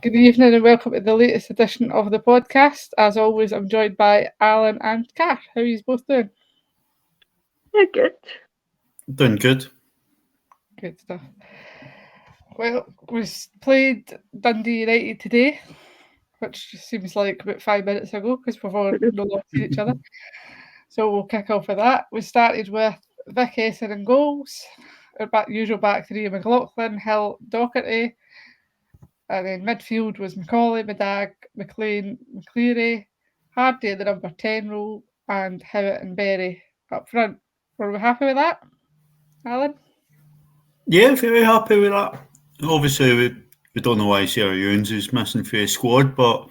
Good evening and welcome to the latest edition of the podcast. As always, I'm joined by Alan and Kat. How are you both doing? Yeah, good. Doing good. Good stuff. Well, we played Dundee United today, which seems like about 5 minutes ago because we've all no longer seen each other. So we'll kick off with that. We started with Vic Esson in goals, our usual back three: McLaughlin, Hill, Docherty. And then midfield was Macaulay, Medag, McLean, McCleary, Hardy in the number 10 role, and Howitt and Berry up front. Were we happy with that, Alan? Yeah, very happy with that. Obviously, we don't know why Sarah Ewens is missing for the squad, but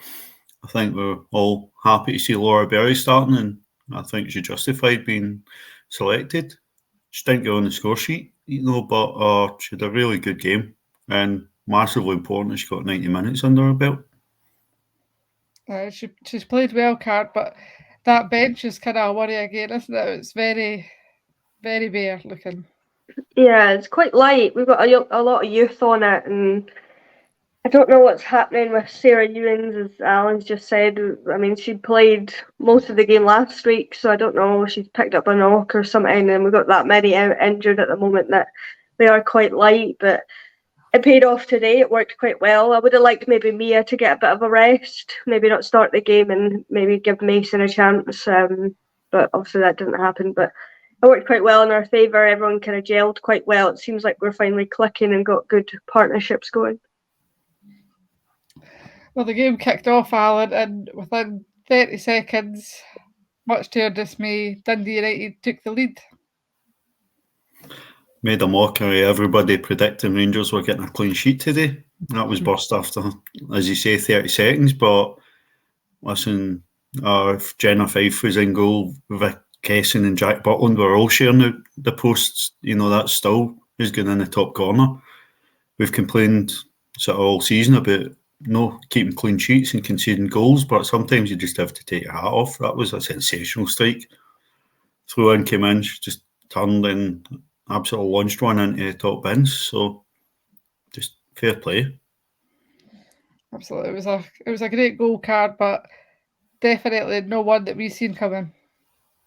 I think we're all happy to see Laura Berry starting, and I think she justified being selected. She didn't get on the score sheet, but she had a really good game, and massively important she got 90 minutes under her belt. She's played well, Card, but that bench is kind of a worry again, isn't it? It's very, very bare looking. Yeah, it's quite light. We've got a lot of youth on it, and I don't know what's happening with Sarah Ewens, as Alan's just said. I mean, she played most of the game last week, so I don't know if she's picked up a knock or something, and we've got that many out injured at the moment that they are quite light, but it paid off today. It worked quite well. I would have liked maybe Mia to get a bit of a rest, maybe not start the game and maybe give Mason a chance, but obviously that didn't happen. But it worked quite well in our favour. Everyone kind of gelled quite well. It seems like we're finally clicking and got good partnerships going. Well, the game kicked off, Alan, and within 30 seconds, much to our dismay, Dundee United took the lead. Made a mockery of everybody predicting Rangers were getting a clean sheet today. That was burst after, as you say, 30 seconds. But listen, if Jenna Fife was in goal, Vic Kesson and Jack Butland were all sharing the posts. That still is going in the top corner. We've complained sort of all season about keeping clean sheets and conceding goals, but sometimes you just have to take your hat off. That was a sensational strike. Throw in came in, she just turned and absolutely launched one into the top bins. So just fair play. Absolutely, it was a great goal, Card, but definitely no one that we've seen coming.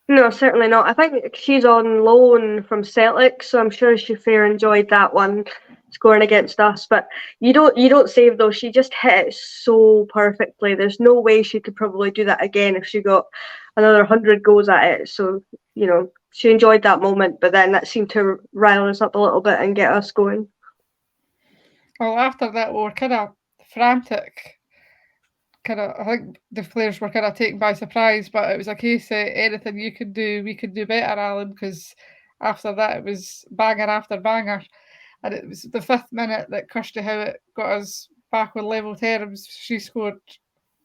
No, certainly not. I think she's on loan from Celtic, so I'm sure she fair enjoyed that one, scoring against us. But you don't save those. She just hit it so perfectly. There's no way she could probably do that again if she got another 100 goals at it. So she enjoyed that moment, but then that seemed to rile us up a little bit and get us going. Well, after that, we were kind of frantic. I think the players were kind of taken by surprise, but it was a case of anything you could do, we could do better, Alan, because after that it was banger after banger. And it was the 5th minute that Kirsty Howitt got us back on level terms. She scored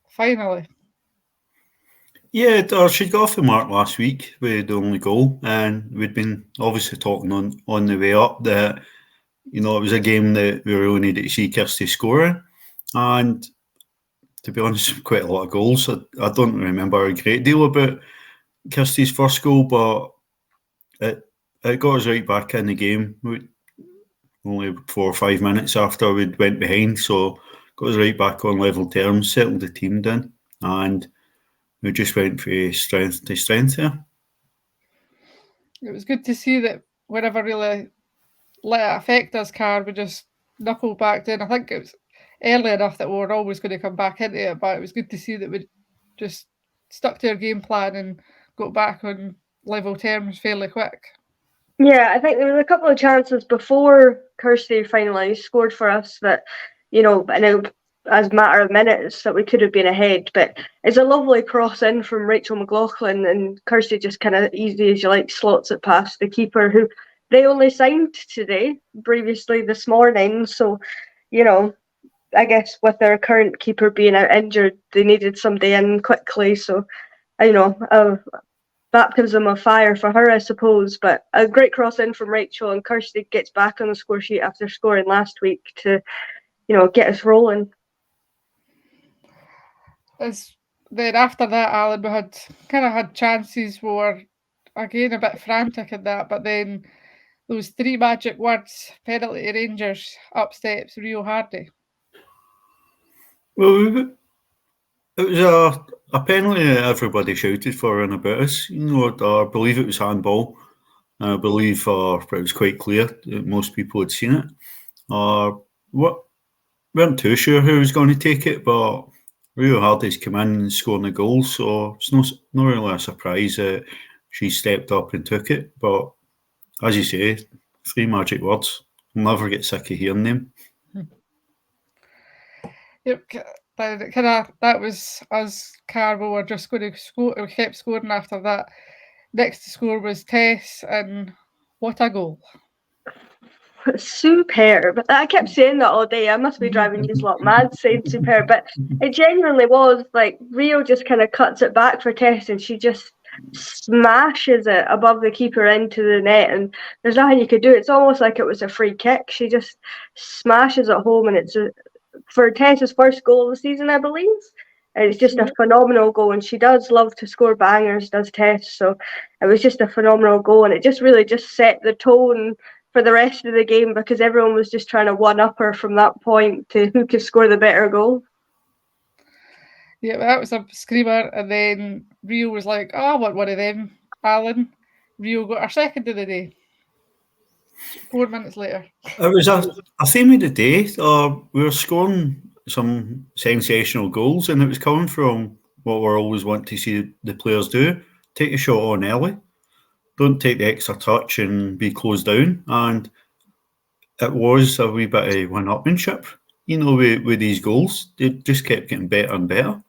finally. Yeah, she'd got off the mark last week with the only goal, and we'd been obviously talking on the way up that it was a game that we really needed to see Kirsty scoring, and to be honest, quite a lot of goals. I don't remember a great deal about Kirsty's first goal, but it got us right back in the game. Only 4 or 5 minutes after we'd went behind, so got us right back on level terms, settled the team down, and we just went from strength to strength here. It was good to see that we never really let it affect us, Car. We just knuckled back in. I think it was early enough that we were always going to come back into it, but it was good to see that we just stuck to our game plan and got back on level terms fairly quick. Yeah, I think there was a couple of chances before Kirsty finally scored for us that, as a matter of minutes that we could have been ahead. But it's a lovely cross in from Rachel McLaughlin, and Kirsty just kind of easy as you like slots it past the keeper, who they only signed today, previously this morning. So, I guess with their current keeper being out injured, they needed somebody in quickly. So, baptism of fire for her, I suppose. But a great cross in from Rachel, and Kirsty gets back on the score sheet after scoring last week to, get us rolling. Then after that, Alan, we had chances. We were again a bit frantic in that, but then those 3 magic words: penalty to Rangers, up steps Rio Hardy. Well, it was a penalty that everybody shouted for and about us. I believe it was handball. I believe it was quite clear that most people had seen it. What weren't too sure who was going to take it, but Rio Hardy's come in and scoring the goal, so it's not really a surprise that she stepped up and took it. But as you say, 3 magic words. I'll never get sick of hearing them. Yep, that was us. Carbo were just going to score. We kept scoring after that. Next to score was Tess, and what a goal! Superb. I kept saying that all day. I must be driving you lot mad saying superb, but it genuinely was. Like, Rio just kind of cuts it back for Tess, and she just smashes it above the keeper into the net, and there's nothing you could do. It's almost like it was a free kick. She just smashes it home, and it's for Tess's first goal of the season, I believe. And it's just a phenomenal goal, and she does love to score bangers, does Tess. So it was just a phenomenal goal, and it just really just set the tone for the rest of the game, because everyone was just trying to one-up her from that point to who could score the better goal. Yeah, that was a screamer, and then Rio was like, "Oh, I want one of them, Alan." Rio got our second of the day. 4 minutes later. It was a theme of the day. We were scoring some sensational goals, and it was coming from what we always want to see the players do: take a shot on early, don't take the extra touch and be closed down. And it was a wee bit of one-upmanship, with these goals. They just kept getting better and better.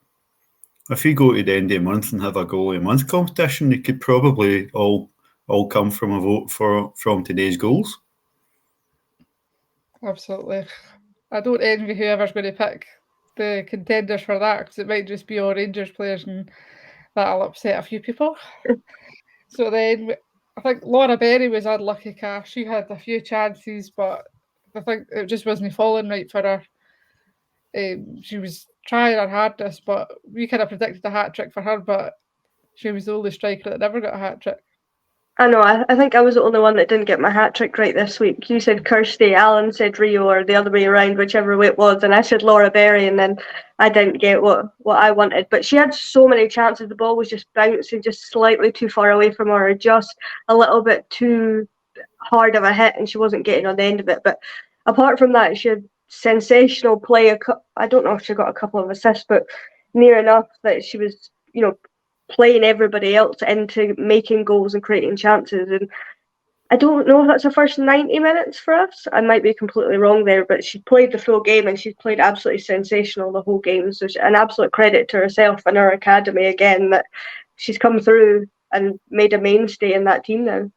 If you go to the end of the month and have a goal of the month competition, it could probably all come from a vote from today's goals. Absolutely. I don't envy whoever's going to pick the contenders for that, because it might just be all Rangers players, and that'll upset a few people. So then I think Laura Berry was unlucky, Cash. She had a few chances, but I think it just wasn't falling right for her. She was trying her hardest, but we kind of predicted a hat trick for her, but she was the only striker that never got a hat trick. I know, I think I was the only one that didn't get my hat trick right this week. You said Kirsty, Alan said Rio, or the other way around, whichever way it was, and I said Laura Berry, and then I didn't get what I wanted. But she had so many chances. The ball was just bouncing just slightly too far away from her, or just a little bit too hard of a hit, and she wasn't getting on the end of it. But apart from that, she had sensational play. I don't know if she got a couple of assists, but near enough that she was, playing everybody else into making goals and creating chances. And I don't know if that's the first 90 minutes for us. I might be completely wrong there, but she played the full game, and she's played absolutely sensational the whole game. So an absolute credit to herself and her academy again, that she's come through and made a mainstay in that team now.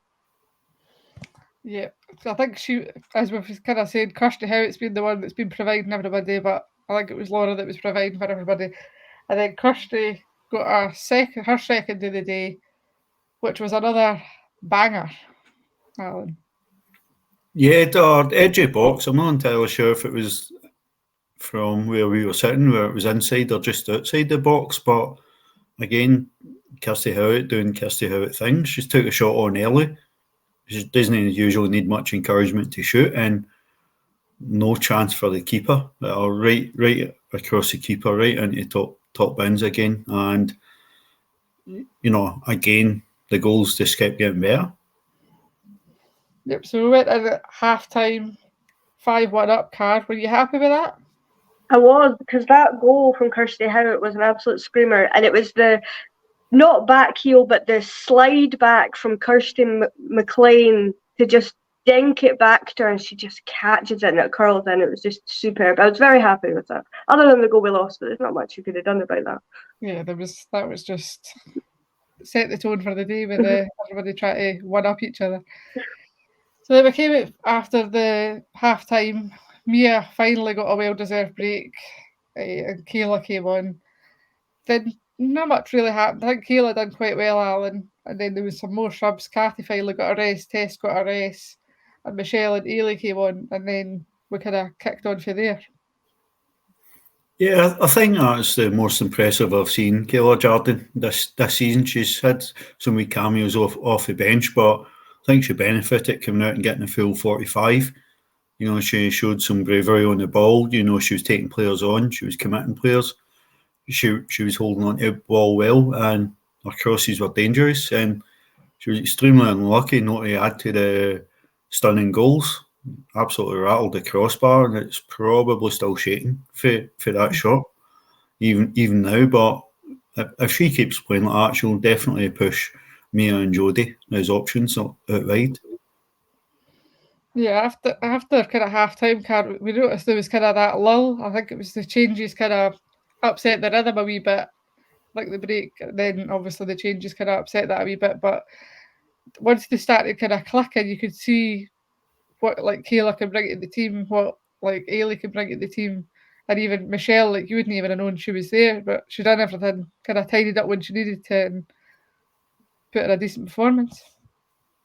Yeah, I think she, as we've kind of said, Kirsty Howitt's been the one that's been providing everybody, but I think it was Laura that was providing for everybody. And then Kirsty got her second of the day, which was another banger, Alan. Yeah, the edge of the box. I'm not entirely sure if it was from where we were sitting, where it was inside or just outside the box. But again, Kirsty Howitt doing Kirsty Howitt things. She took a shot on early. She doesn't usually need much encouragement to shoot, and no chance for the keeper. Right across the keeper, right into top bins again. And, again, the goals just kept getting better. Yep, so we went in at half-time, 5-1 up, Car. Were you happy with that? I was, because that goal from Kirsty Howitt was an absolute screamer, and it was the not back heel, but the slide back from Kirsten McLean to just dink it back to her, and she just catches it and it curls in. It was just superb. I was very happy with that. Other than the goal we lost, but there's not much you could have done about that. Yeah, that was just set the tone for the day with everybody trying to one up each other. So then we came after the half time. Mia finally got a well-deserved break, and Kayla came on. Then not much really happened. I think Kayla done quite well, Alan, and then there was some more subs. Kathy finally got a rest, Tess got a rest, and Michelle and Ailey came on, and then we kind of kicked on from there. Yeah, I think that's the most impressive I've seen Kayla Jardine this season. She's had some wee cameos off the bench, but I think she benefited coming out and getting a full 45. She showed some bravery on the ball. She was taking players on. She was committing players. She was holding on to the ball well, and her crosses were dangerous. And she was extremely unlucky not to add to the stunning goals. Absolutely rattled the crossbar, and it's probably still shaking for that shot, even now. But if she keeps playing like that, she'll definitely push Mia and Jodie as options out wide. Yeah, after kind of half-time, we noticed there was kind of that lull. I think it was the changes kind of upset the rhythm a wee bit, like the break. Then obviously the changes kind of upset that a wee bit. But once they started kind of clicking, you could see what like Kayla can bring to the team, what like Ailey can bring to the team, and even Michelle. Like you wouldn't even have known she was there, but she done everything, kind of tidied up when she needed to, and put in a decent performance.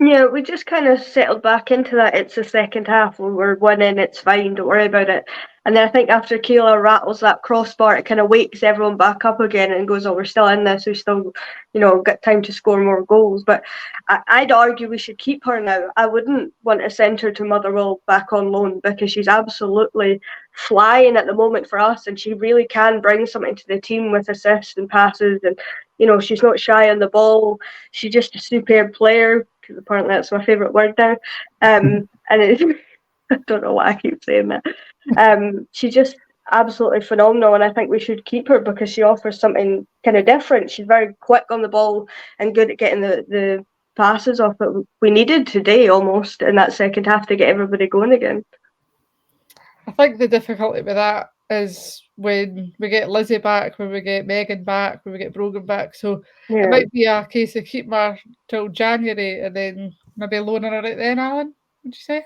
Yeah, we just kind of settled back into that. It's the second half when we're winning, it's fine, don't worry about it. And then I think after Kayla rattles that crossbar, it kind of wakes everyone back up again and goes, oh, we're still in this, we still, got time to score more goals. But I'd argue we should keep her now. I wouldn't want to send her to Motherwell back on loan because she's absolutely flying at the moment for us, and she really can bring something to the team with assists and passes. And, she's not shy on the ball. She's just a superb player. Apparently that's my favourite word now. And it's, I don't know why I keep saying that. She's just absolutely phenomenal, and I think we should keep her because she offers something kind of different. She's very quick on the ball and good at getting the passes off it. We needed today almost in that second half to get everybody going again. I think the difficulty with that is when we get Lizzie back, when we get Megan back, when we get Brogan back. So it might be a case of keeping her till January and then maybe loaning her out then, Alan, would you say?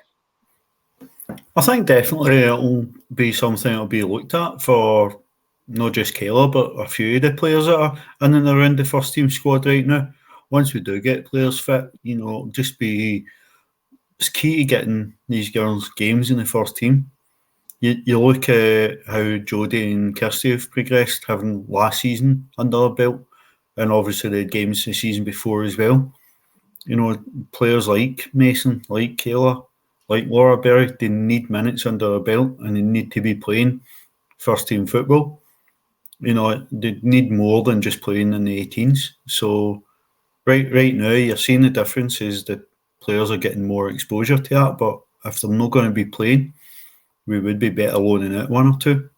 I think definitely it'll be something that'll be looked at for not just Kayla, but a few of the players that are in and around the first team squad right now. Once we do get players fit, it's key to getting these girls games in the first team. You look at how Jodie and Kirsty have progressed, having last season under their belt, and obviously the games the season before as well. Players like Mason, like Kayla, like Laura Berry, they need minutes under their belt and they need to be playing first team football. They need more than just playing in the 18s. So right now you're seeing the difference is that players are getting more exposure to that, but if they're not going to be playing, we would be better loaning out one or two.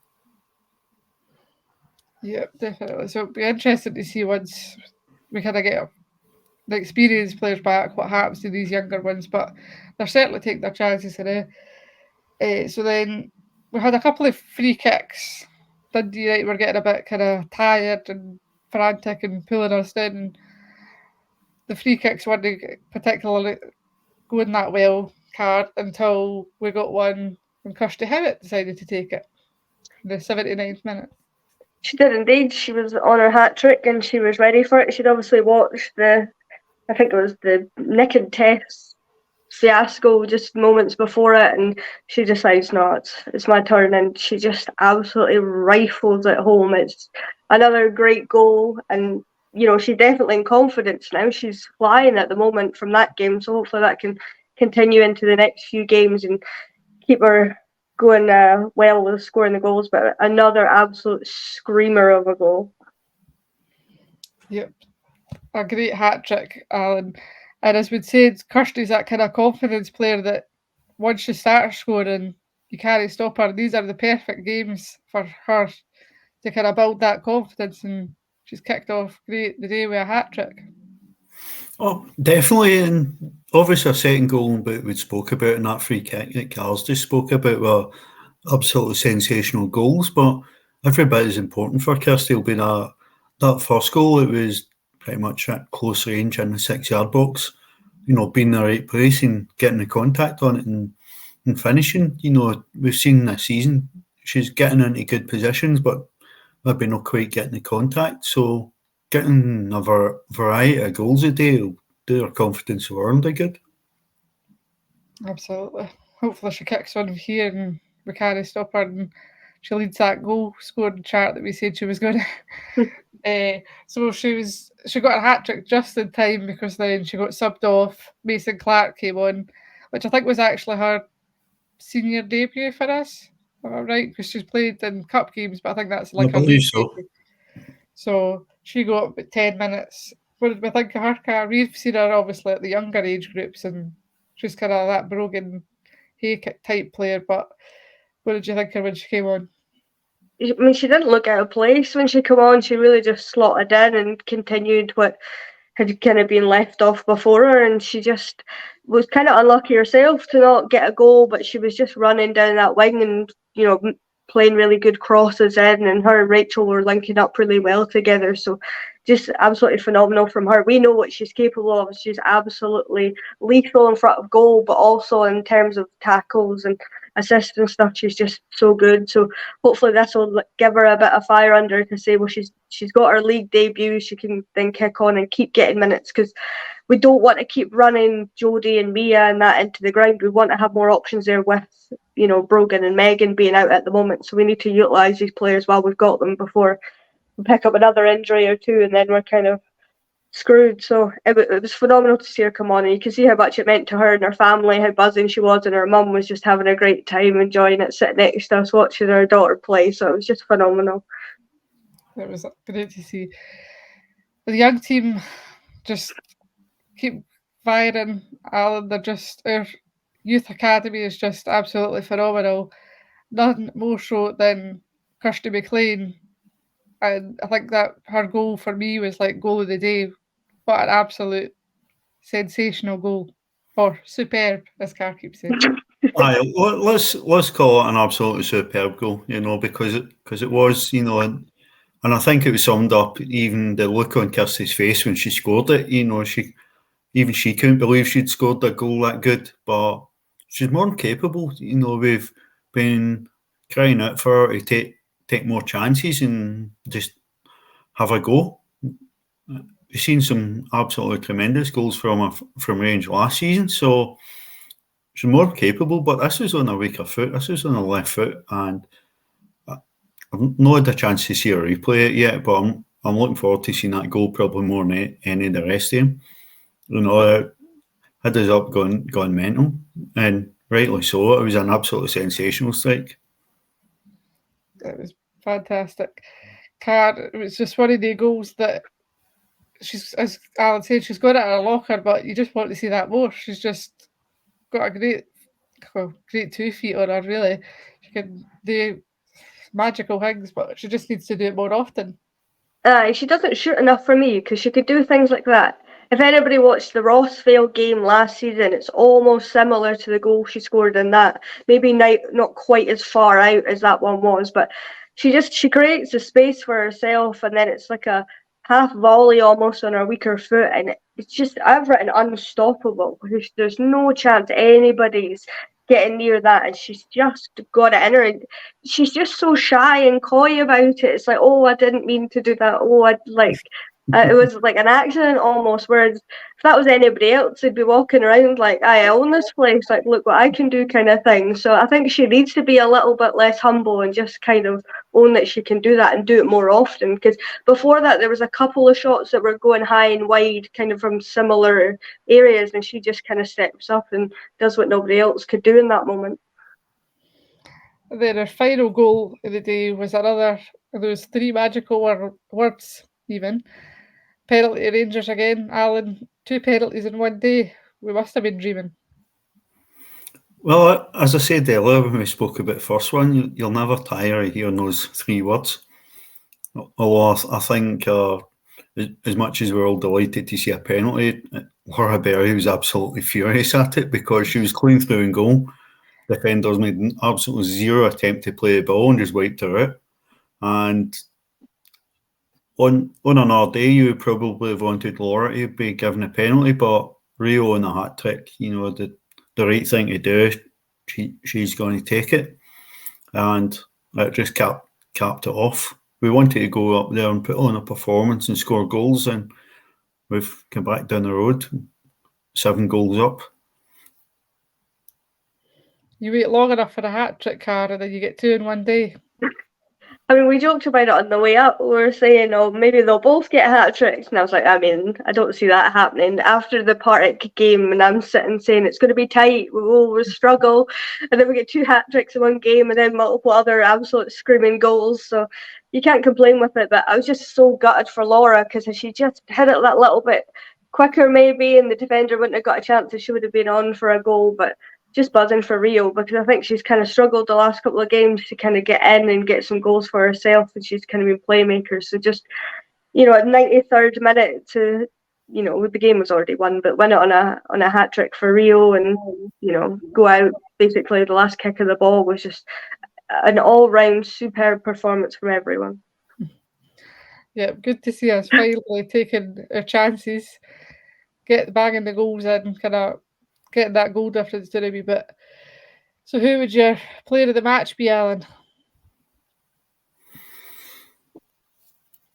Yeah, definitely. So it'd be interesting to see once we kind of get the experienced players back, what happens to these younger ones, but they're certainly taking their chances today. So then we had a couple of free kicks. Dundee United were getting a bit kind of tired and frantic and pulling us in. The free kicks weren't particularly going that well, Card, until we got one when Kirsty Howitt decided to take it in the 79th minute. She did indeed. She was on her hat trick and she was ready for it. She'd obviously watched I think it was the Nick and Tess fiasco just moments before it, and she decides, no, it's my turn, and she just absolutely rifles it home. It's another great goal, and she's definitely in confidence now. She's flying at the moment from that game, so hopefully that can continue into the next few games and keep her going well with scoring the goals. But another absolute screamer of a goal. Yep, a great hat trick, Alan. And as we'd said, Kirsty's that kind of confidence player that once she starts scoring, you can't stop her. These are the perfect games for her to kind of build that confidence, and she's kicked off great the day with a hat trick. Oh, definitely, and obviously a second goal that we spoke about and that free kick that Carl's just spoke about were absolutely sensational goals, but every bit as important for Kirsty will be that first goal. It was pretty much at close range in the 6-yard box, being in the right place and getting the contact on it and finishing. We've seen this season she's getting into good positions, but maybe not quite getting the contact. So getting a variety of goals a day will do her confidence earned good. Absolutely. Hopefully she kicks one here and we can't stop her and she leads that goal scoring chart that we said she was going to. So she got a hat trick just in time because then she got subbed off. Mason Clark came on, which I think was actually her senior debut for us. Am I right? Because she's played in cup games, but I think that's I like her believe league so. debut. So she got up about 10 minutes. What did we think of her, Car? We've seen her obviously at the younger age groups, and she's kind of that Brogan Hayek type player. But what did you think of her when she came on? I mean, she didn't look out of place when she came on. She really just slotted in and continued what had kind of been left off before her, and she just was kind of unlucky herself to not get a goal, but she was just running down that wing and, you know, playing really good crosses in, and her and Rachel were linking up really well together. So just absolutely phenomenal from her. We know what she's capable of. She's absolutely lethal in front of goal, but also in terms of tackles and assists and stuff, she's just so good. So hopefully this will give her a bit of fire under her to say, well, she's got her league debut. She can then kick on and keep getting minutes, because we don't want to keep running Jodie and Mia and that into the ground. We want to have more options there with, you know, Brogan and Megan being out at the moment. So we need to utilise these players while we've got them before we pick up another injury or two, and then we're kind of screwed. So it was phenomenal to see her come on, and you can see how much it meant to her and her family, how buzzing she was, and her mum was just having a great time enjoying it, sitting next to us watching her daughter play. So it was just phenomenal. It was great to see. The young team just keep firing. Alan, they're just, our youth academy is just absolutely phenomenal. Nothing more so than Kirsty McLean. And I think that her goal for me was like goal of the day. What an absolute sensational goal. Or superb, as Car keeps saying. Aye, let's call it an absolutely superb goal, you know, because it was, you know, and I think it was summed up even the look on Kirsty's face when she scored it. You know, she couldn't believe she'd scored a goal that good, but she's more than capable. You know, we've been crying out for her to take more chances and just have a go. We've seen some absolutely tremendous goals from her from range last season, so she's more capable. But this was on a weaker foot. This was on a left foot, and I've not had a chance to see her replay it yet. But I'm looking forward to seeing that goal probably more than any of the rest of them. You know, had us up going mental, and rightly so. It was an absolutely sensational strike. It was fantastic. Car, it was just one of the goals that she's, as Alan said, she's got it in her locker, but you just want to see that more. She's just got a great 2 feet on her, really. She can do magical things, but she just needs to do it more often. She doesn't shoot enough for me, because she could do things like that. If anybody watched the Rossvale game last season, it's almost similar to the goal she scored in that. Maybe not quite as far out as that one was, but she creates a space for herself, and then it's like a half volley almost on her weaker foot, and it's just, I've written unstoppable. There's no chance anybody's getting near that, and she's just got it in her. And she's just so shy and coy about it. It's like, oh, I didn't mean to do that. Oh, I'd like. It was like an accident almost. Whereas if that was anybody else, they'd be walking around like, I own this place. Like, look what I can do, kind of thing. So I think she needs to be a little bit less humble and just kind of own that she can do that and do it more often. Because before that, there was a couple of shots that were going high and wide, kind of from similar areas, and she just kind of steps up and does what nobody else could do in that moment. Then her final goal of the day was another of those 3 magical words, even. Penalty Rangers again. Alan, 2 penalties in one day. We must have been dreaming. Well, as I said earlier when we spoke about the first one, you'll never tire of hearing those 3 words. Although I think as much as we're all delighted to see a penalty, Laura Berry was absolutely furious at it, because she was clean through and goal. Defenders made absolutely zero attempt to play the ball and just wiped her out. And on another day, you would probably have wanted Laura to be given a penalty, but Rio on a hat trick, you know, the right thing to do. She's going to take it, and it just capped it off. We wanted to go up there and put on a performance and score goals, and we've come back down the road, 7 goals up. You wait long enough for a hat trick, Car, and then you get 2 in one day. I mean, we joked about it on the way up. We were saying, oh, maybe they'll both get hat tricks. And I was like, I mean, I don't see that happening. After the Partick game, and I'm sitting saying it's going to be tight, we'll struggle. And then we get 2 hat tricks in one game and then multiple other absolute screaming goals. So you can't complain with it. But I was just so gutted for Laura because if she just hit it that little bit quicker, maybe, and the defender wouldn't have got a chance, and she would have been on for a goal. But just buzzing for Rio because I think she's kind of struggled the last couple of games to kind of get in and get some goals for herself, and she's kind of been playmaker. So just, at 93rd minute to, the game was already won, but win it on a hat trick for Rio and, go out basically the last kick of the ball was just an all-round superb performance from everyone. Yeah, good to see us finally taking our chances, banging the goals in, kind of getting that goal difference down a wee bit. So who would your player of the match be, Alan?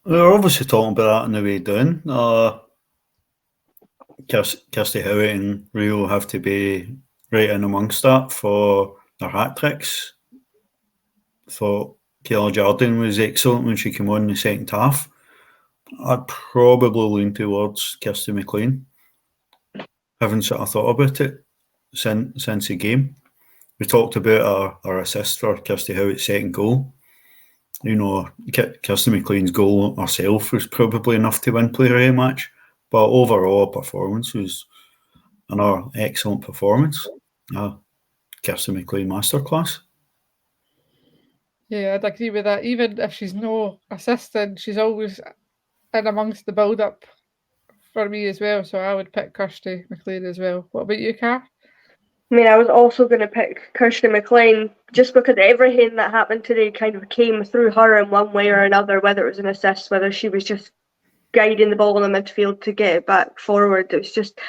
We're obviously talking about that on the way down. Kirsty Howitt and Rio have to be right in amongst that for their hat tricks. Thought Kayla Jardine was excellent when she came on in the second half. I'd probably lean towards Kirsty McLean. Haven't sort of thought about it since the game. We talked about our assist for Kirsty Howitt's second goal. Kirsty McLean's goal herself was probably enough to win player of the match, but overall performance was another excellent performance. Kirsty McLean masterclass. Yeah, I'd agree with that. Even if she's no assistant, she's always in amongst the build-up for me as well. So I would pick Kirsty McLean as well. What about you, Car? I mean, I was also going to pick Kirsty McLean just because everything that happened today kind of came through her in one way or another, whether it was an assist, whether she was just guiding the ball in the midfield to get it back forward. It was just,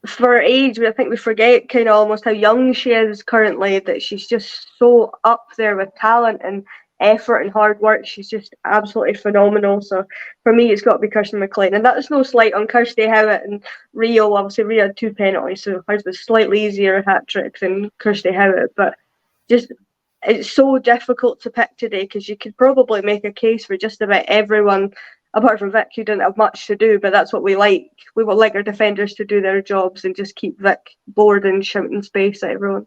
for her age, I think we forget kind of almost how young she is currently, that she's just so up there with talent and effort and hard work. She's just absolutely phenomenal. So for me, it's got to be Kirsty McLean. And that's no slight on Kirsty Howitt and Rio. Obviously, Rio had 2 penalties, so hers was slightly easier hat trick than Kirsty Howitt. But just, it's so difficult to pick today because you could probably make a case for just about everyone, apart from Vic, who didn't have much to do. But that's what we like. We would like our defenders to do their jobs and just keep Vic bored and shouting space at everyone.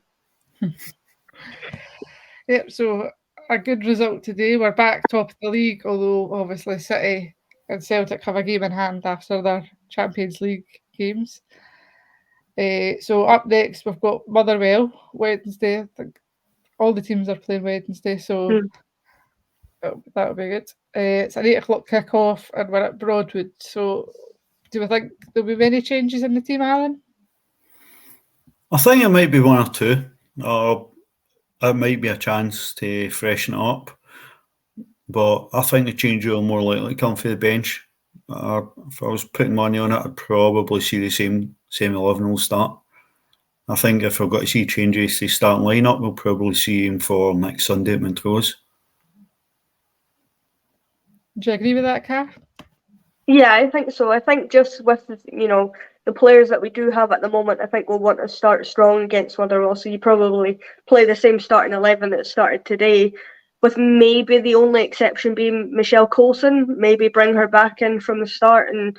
Yep, so a good result today. We're back top of the league, although obviously City and Celtic have a game in hand after their Champions League games. So up next, we've got Motherwell Wednesday. I think all the teams are playing Wednesday, so that'll be good. It's an 8 o'clock kick-off, and we're at Broadwood. So do we think there'll be many changes in the team, Alan? I think it might be 1 or 2. It might be a chance to freshen it up, but I think the change will more likely come for the bench. If I was putting money on it, I'd probably see the same 11 will start. I think if we've got to see changes to start lineup, we'll probably see him for next Sunday at Montrose. Do you agree with that, Car? Yeah, I think so. I think just with the players that we do have at the moment, I think we'll want to start strong against Motherwell. So you probably play the same starting 11 that started today, with maybe the only exception being Michelle Coulson. Maybe bring her back in from the start and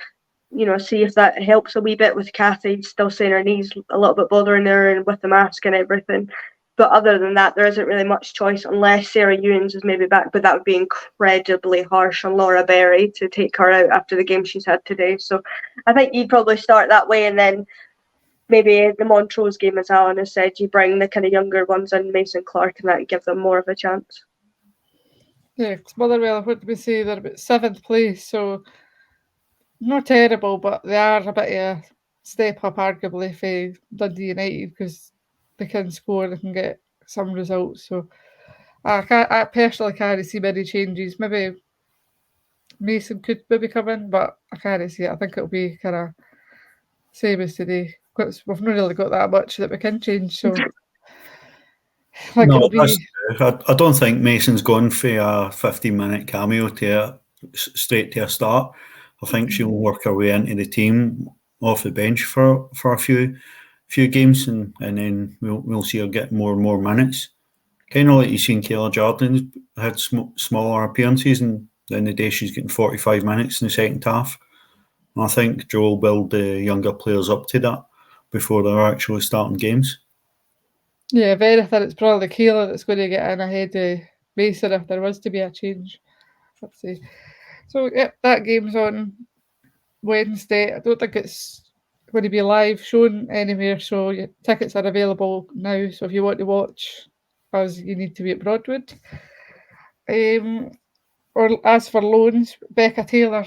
see if that helps a wee bit with Kathy still saying her knees a little bit bothering her and with the mask and everything. But other than that, there isn't really much choice unless Sarah Ewings is maybe back. But that would be incredibly harsh on Laura Berry to take her out after the game she's had today. So I think you'd probably start that way, and then maybe the Montrose game, as Alan has said, you bring the kind of younger ones in, Mason Clark, and that give them more of a chance. Yeah, because Motherwell, what did we say? They're about 7th place, so not terrible, but they are a bit of a step up, arguably, for Dundee United because they can score, they can get some results. So I personally can't see many changes. Maybe Mason could maybe come in, but I can't see it. I think it'll be kind of same as today. Because we've not really got that much that we can change. So I don't think Mason's gone for a 15-minute cameo straight to a start. I think she'll work her way into the team off the bench for a few games, and then we'll see her get more and more minutes. Kind of like you've seen Kayla Jordan had smaller appearances, and then the day she's getting 45 minutes in the second half. And I think Joe will build the younger players up to that before they're actually starting games. Yeah, if anything, it's probably Kayla that's going to get in ahead of Mason if there was to be a change. Let's see. So, yep, that game's on Wednesday. I don't think it's going to be live shown anywhere, so tickets are available now. So if you want to watch us, you need to be at Broadwood. Or as for loans, Becca Taylor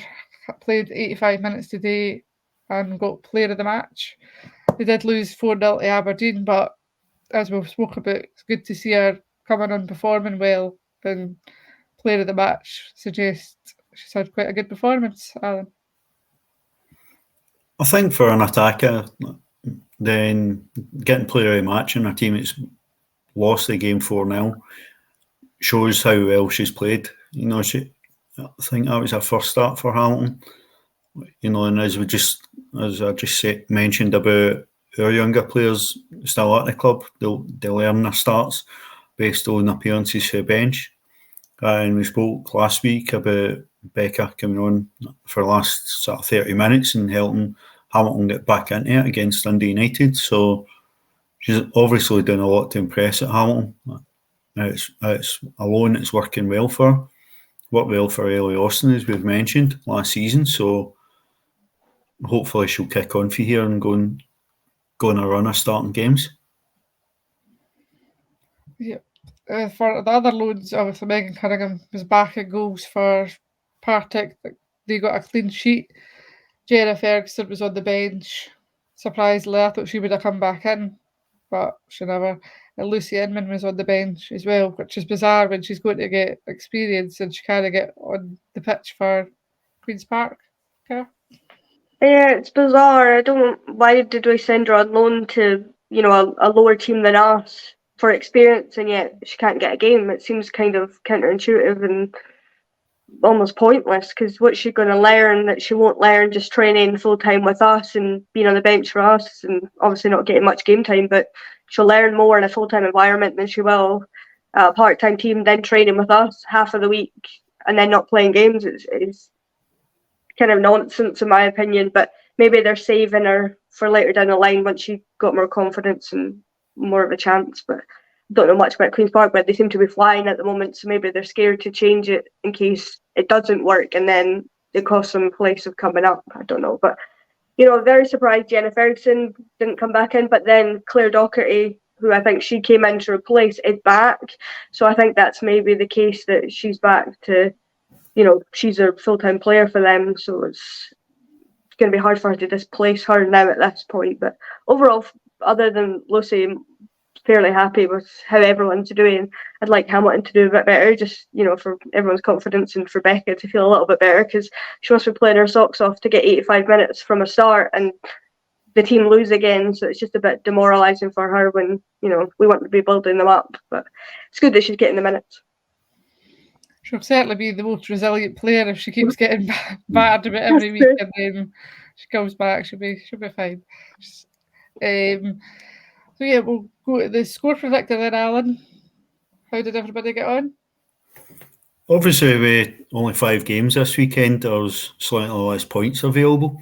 played 85 minutes today and got player of the match. They did lose 4-0 to Aberdeen, but as we've spoke about, it's good to see her coming on performing well, and player of the match suggests she's had quite a good performance, Alan. I think for an attacker, then getting player of the match in a team that's lost the game 4-0 shows how well she's played. You know, I think that was her first start for Hamilton. You know, and as I just mentioned about our younger players still at the club, they'll earn their starts based on appearances for the bench. And we spoke last week about Becca coming on for the last sort of 30 minutes and helping Hamilton get back into it against Dundee United. So she's obviously done a lot to impress at Hamilton. It's a loan that's working well for her. Worked well for Ellie Austin, as we've mentioned, last season. So hopefully she'll kick on for here and go on a run of starting games. Yep. For the other loans, obviously Megan Cunningham was back at goals for Partick. They got a clean sheet. Jenna Ferguson was on the bench. Surprisingly, I thought she would have come back in, but she never. And Lucy Inman was on the bench as well, which is bizarre when she's going to get experience and she can't get on the pitch for Queen's Park. Okay. Yeah, it's bizarre. Why did we send her on loan to, a lower team than us for experience, and yet she can't get a game? It seems kind of counterintuitive and almost pointless, because what's she going to learn that she won't learn just training full time with us and being on the bench for us, and obviously not getting much game time, but she'll learn more in a full time environment than she will a part time team, then training with us half of the week and then not playing games. It's kind of nonsense in my opinion, but maybe they're saving her for later down the line once she got more confidence and more of a chance. But don't know much about Queen's Park, but they seem to be flying at the moment, so maybe they're scared to change it in case it doesn't work and then it costs them a place of coming up. I don't know, but very surprised Jenna Ferguson didn't come back in, but then Claire Docherty, who I think she came in to replace, is back, so I think that's maybe the case that she's back to, she's a full-time player for them, so it's going to be hard for her to displace her now at this point. But overall, other than Lucy, fairly happy with how everyone's doing. I'd like Hamilton to do a bit better, just for everyone's confidence, and for Becca to feel a little bit better, because she must be playing her socks off to get 85 minutes from a start and the team lose again, so it's just a bit demoralising for her when we want to be building them up. But it's good that she's getting the minutes. She'll certainly be the most resilient player if she keeps getting battered about every week and then she comes back. She'll be fine. So yeah, we'll go to the score predictor then, Alan. How did everybody get on? Obviously, with only 5 games this weekend, there was slightly less points available,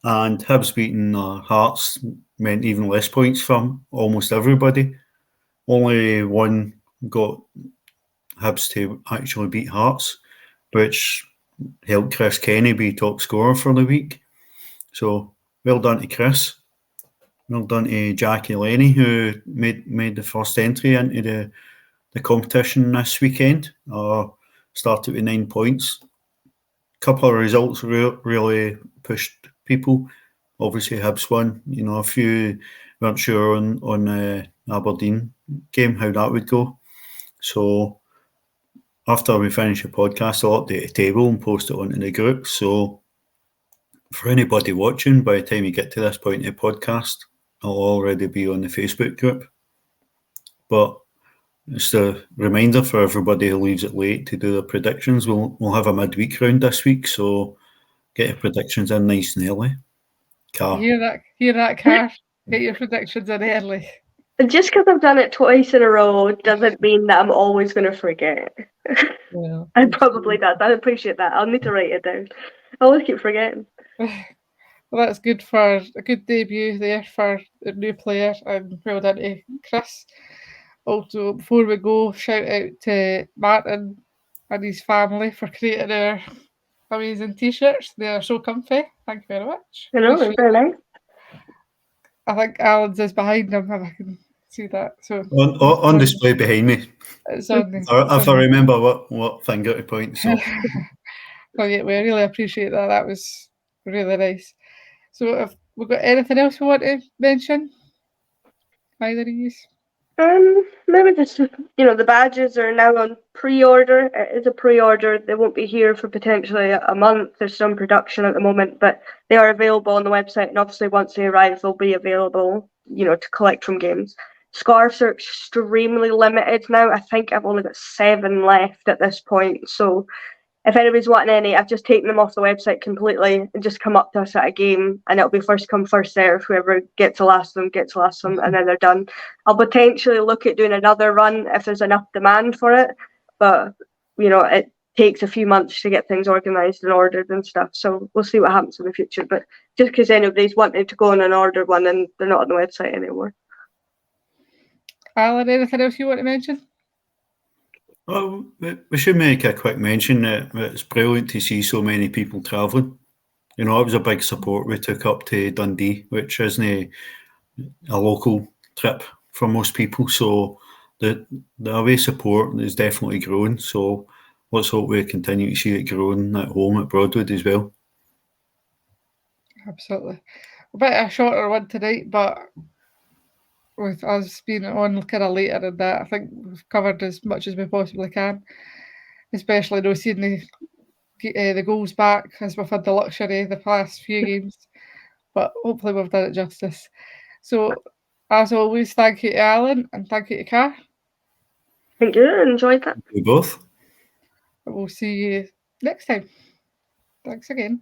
and Hibs beating Hearts meant even less points for almost everybody. Only one got Hibs to actually beat Hearts, which helped Chris Kenny be top scorer for the week. So well done to Chris. Well done to Jackie Lenny, who made the first entry into the competition this weekend. Started with 9 points. A couple of results really pushed people. Obviously, Hibs won. A few weren't sure on Aberdeen game how that would go. So after we finish the podcast, I'll update the table and post it onto the group. So for anybody watching, by the time you get to this point in the podcast, I'll already be on the Facebook group. But just a reminder for everybody who leaves it late to do their predictions. We'll have a midweek round this week, so get your predictions in nice and early. Hear that, Car? Get your predictions in early. And just because I've done it twice in a row doesn't mean that I'm always going to forget. Yeah, I probably does. I appreciate that. I'll need to write it down. I always keep forgetting. Well, that's good for a good debut there for a new player, and well done to Chris. Also, before we go, shout out to Martin and his family for creating our amazing t-shirts. They are so comfy. Thank you very much. You know, it's very nice. I think Alan's is behind him, if I can see that. So On display behind me. it's on the, If I remember what finger to point. So well, yeah, we really appreciate that. That was really nice. So, if we've got anything else we want to mention, either of you? Maybe just, the badges are now on pre-order. It is a pre-order. They won't be here for potentially a month. There's some production at the moment, but they are available on the website. And obviously, once they arrive, they'll be available, to collect from games. Scarves are extremely limited now. I think I've only got 7 left at this point. So if anybody's wanting any, I've just taken them off the website completely and just come up to us at a game, and it'll be first come, first serve. Whoever gets the last of them gets the last of them, and then they're done. I'll potentially look at doing another run if there's enough demand for it, but it takes a few months to get things organised and ordered and stuff. So we'll see what happens in the future. But just because anybody's wanted to go on and order one and they're not on the website anymore. Alan, anything else you want to mention? well, we should make a quick mention that it's brilliant to see so many people travelling. It was a big support we took up to Dundee, which isn't a local trip for most people. So the away support is definitely growing. So let's hope we continue to see it growing at home at Broadwood as well. Absolutely. A bit of a shorter one tonight, but with us being on kind of later in that, I think we've covered as much as we possibly can, especially seeing the goals back as we've had the luxury the past few games, but hopefully we've done it justice. So, as always, thank you to Alan and thank you to Car. Thank you. Enjoyed that. We both. We'll see you next time. Thanks again.